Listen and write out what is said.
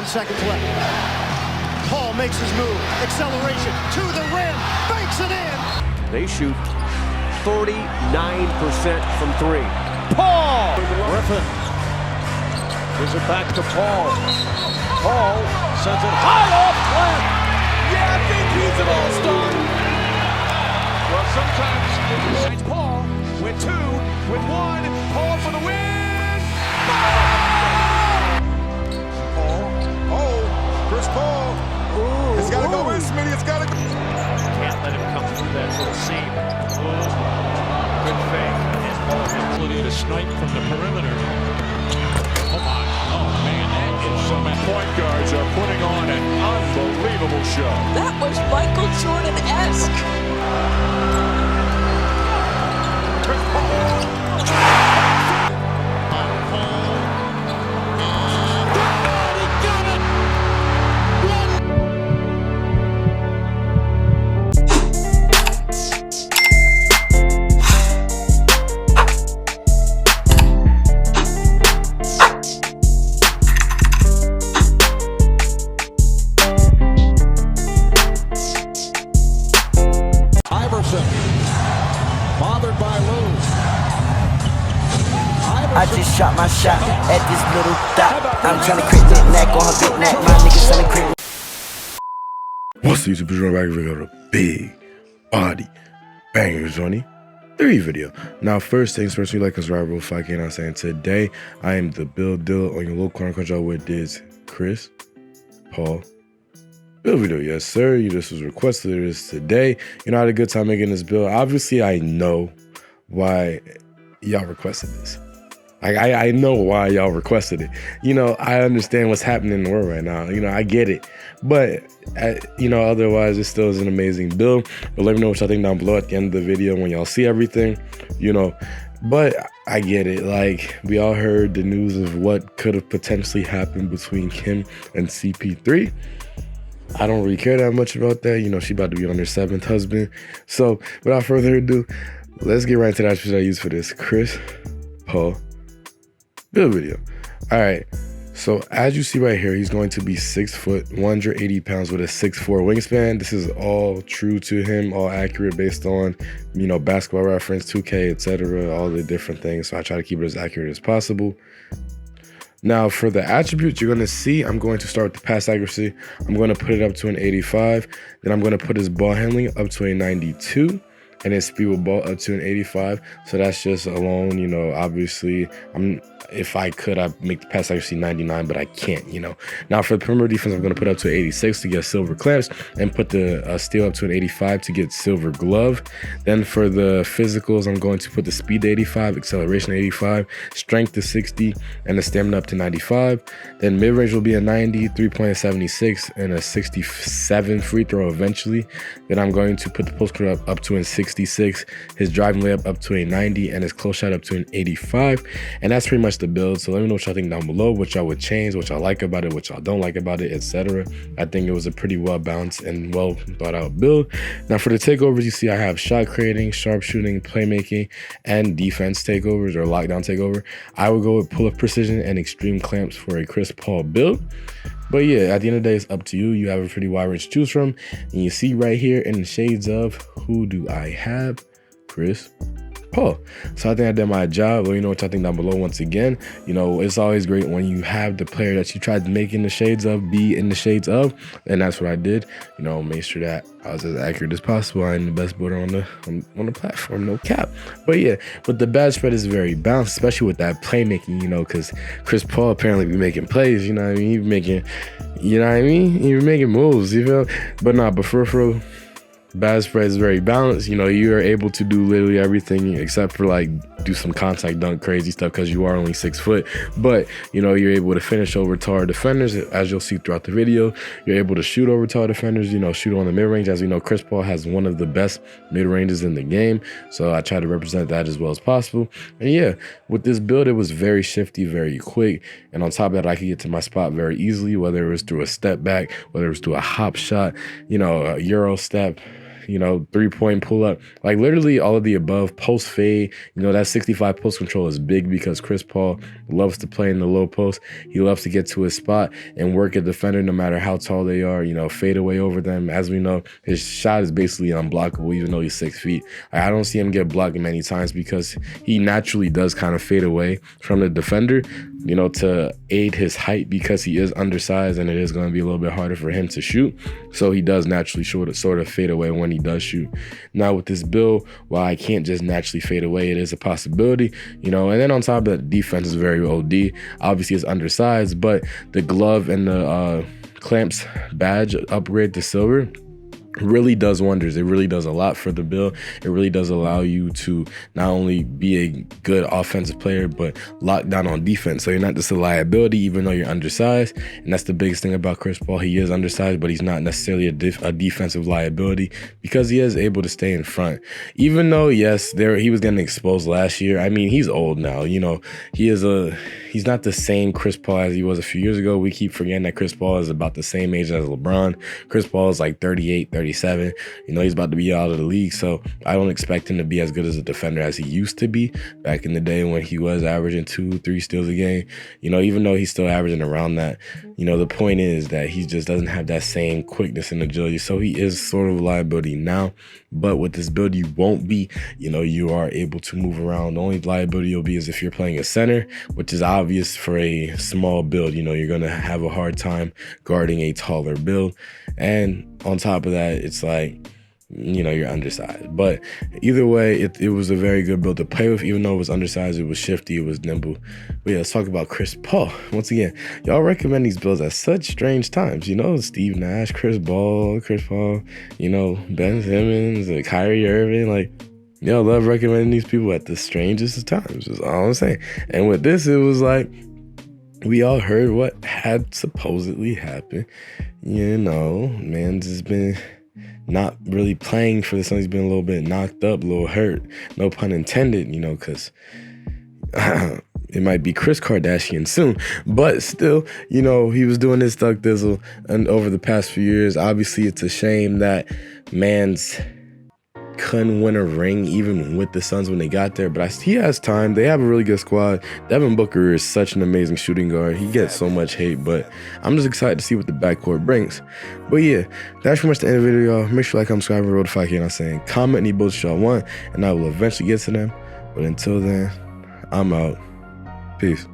seconds left. Paul makes his move. Acceleration to the rim. Banks it in. They shoot 39% from three. Paul! Griffin gives it back to Paul. Paul sends it high off left. Yeah, I think he's an all-star. Well, sometimes it's Paul with two, with one. Paul for the win. Paul. Oh, Chris Paul. Ooh, it's got to go in, Smitty. It's got to go. Can't let him come through that little seam. Good fake. And Paul's ability to snipe from the perimeter. Oh my. Oh man, that is so bad. Point guards are putting on an unbelievable show. That was Michael Jordan-esque. Chris Paul. Bothered by Lou. I just shot my shot at this little dot. I'm trying to crit that neck on her big neck. My niggas selling crit. What's the YouTube channel back? We got a big body bangers on the video. Now, first things first, we like us right real fast. I'm saying today I am the build deal on your local corner control with this Chris Paul build video. Yes, sir. This was requested this today. You know, I had a good time making this build. Obviously, I know why y'all requested this. I know why y'all requested it. You know, I understand what's happening in the world right now. You know, I get it. But, you know, otherwise, it still is an amazing build. But let me know what y'all think down below at the end of the video when y'all see everything, you know. But I get it. Like, we all heard the news of what could have potentially happened between Kim and CP3. I don't really care that much about that. You know, she about to be on her 7th husband. So, without further ado, let's get right into that shit I use for this Chris Paul build video. All right, so as you see right here, he's going to be 6 foot, 180 pounds with a 6'4" wingspan. This is all true to him, all accurate based on, you know, basketball reference, 2K, etc., all the different things. So I try to keep it as accurate as possible. Now, for the attributes, you're going to see, I'm going to start with the pass accuracy. I'm going to put it up to an 85. Then I'm going to put his ball handling up to a 92. And his speed with ball up to an 85. So that's just alone, you know, obviously, if I could, I'd make the pass accuracy 99, but I can't, you know. Now, for the perimeter defense, I'm going to put up to 86 to get silver clamps and put the steal up to an 85 to get silver glove. Then for the physicals, I'm going to put the speed to 85, acceleration to 85, strength to 60, and the stamina up to 95. Then mid-range will be a 90, 3.76, and a 67 free throw eventually. Then I'm going to put the post card up to a 66, his driving layup up to a 90, and his close shot up to an 85. And that's pretty much the build. So let me know what y'all think down below, what y'all would change, what y'all like about it, what y'all don't like about it, etc. I think it was a pretty well balanced and well thought out build. Now for the takeovers, you see I have shot creating, sharpshooting, playmaking, and defense takeovers or lockdown takeover. I would go with pull-up precision and extreme clamps for a Chris Paul build. But yeah, at the end of the day, it's up to you. You have a pretty wide range to choose from. And you see right here in the shades of who do I have? Chris Paul. So I think I did my job. Let me know what y'all think down below. Once again, you know, it's always great when you have the player that you tried to make in the shades of be in the shades of, and that's what I did. You know, make sure that I was as accurate as possible. I'm the best builder on the platform, no cap. But yeah, but the bad spread is very balanced, especially with that playmaking, you know, because Chris Paul apparently be making plays, you know what I mean? He be making, you know what I mean? He be making moves, you feel? But nah, but for real, bad spread is very balanced. You know, you are able to do literally everything except for like do some contact dunk crazy stuff because you are only 6 foot. But you know, you're able to finish over tall defenders, as you'll see throughout the video. You're able to shoot over tall defenders, you know, shoot on the mid-range. As we know, Chris Paul has one of the best mid-ranges in the game, so I try to represent that as well as possible. And yeah, with this build, it was very shifty, very quick, and on top of that, I could get to my spot very easily, whether it was through a step back, whether it was through a hop shot, you know, a Euro step, you know, 3-point pull up, like literally all of the above. Post fade, you know, that 65 post control is big because Chris Paul loves to play in the low post. He loves to get to his spot and work a defender no matter how tall they are, you know, fade away over them. As we know, his shot is basically unblockable even though he's 6 feet. I don't see him get blocked many times because he naturally does kind of fade away from the defender, you know, to aid his height because he is undersized and it is going to be a little bit harder for him to shoot. So he does naturally sort of fade away when he does shoot. Now with this build, while I can't just naturally fade away, it is a possibility, you know. And then on top of that, defense is very OD. Obviously it's undersized, but the glove and the clamps badge upgrade to silver really does wonders. It really does a lot for the build. It really does allow you to not only be a good offensive player, but lock down on defense. So you're not just a liability, even though you're undersized. And that's the biggest thing about Chris Paul. He is undersized, but he's not necessarily a defensive liability because he is able to stay in front. Even though, yes, he was getting exposed last year. I mean, he's old now. You know, he's not the same Chris Paul as he was a few years ago. We keep forgetting that Chris Paul is about the same age as LeBron. Chris Paul is like 38, 37. You know, he's about to be out of the league, so I don't expect him to be as good as a defender as he used to be back in the day when he was averaging 2-3 steals a game. You know, even though he's still averaging around that, you know, the point is that he just doesn't have that same quickness and agility. So he is sort of a liability now, but with this build, you won't be. You know, you are able to move around. The only liability you'll be is if you're playing a center, which is obvious for a small build. You know, you're going to have a hard time guarding a taller build. And on top of that, it's like, you know, you're undersized. But either way, it was a very good build to play with. Even though it was undersized, it was shifty, it was nimble. But yeah, let's talk about Chris Paul. Once again, y'all recommend these builds at such strange times. You know, Steve Nash, Chris Paul, you know, Ben Simmons, Kyrie Irving. Like, y'all love recommending these people at the strangest of times. That's all I'm saying. And with this, it was like, we all heard what had supposedly happened. You know, man's just been not really playing for the Suns. He's been a little bit knocked up, a little hurt. No pun intended, you know, because it might be Kris Kardashian soon. But still, you know, he was doing this Thug Thizzle and over the past few years. Obviously, it's a shame that man's couldn't win a ring even with the Suns when they got there, but he has time. They have a really good squad. Devin Booker is such an amazing shooting guard. He gets so much hate, but I'm just excited to see what the backcourt brings. But yeah, that's pretty much the end of the video, y'all. Make sure you like, comment, subscribe, and roll the 5K. And I'm saying comment any builds y'all want, and I will eventually get to them. But until then, I'm out. Peace.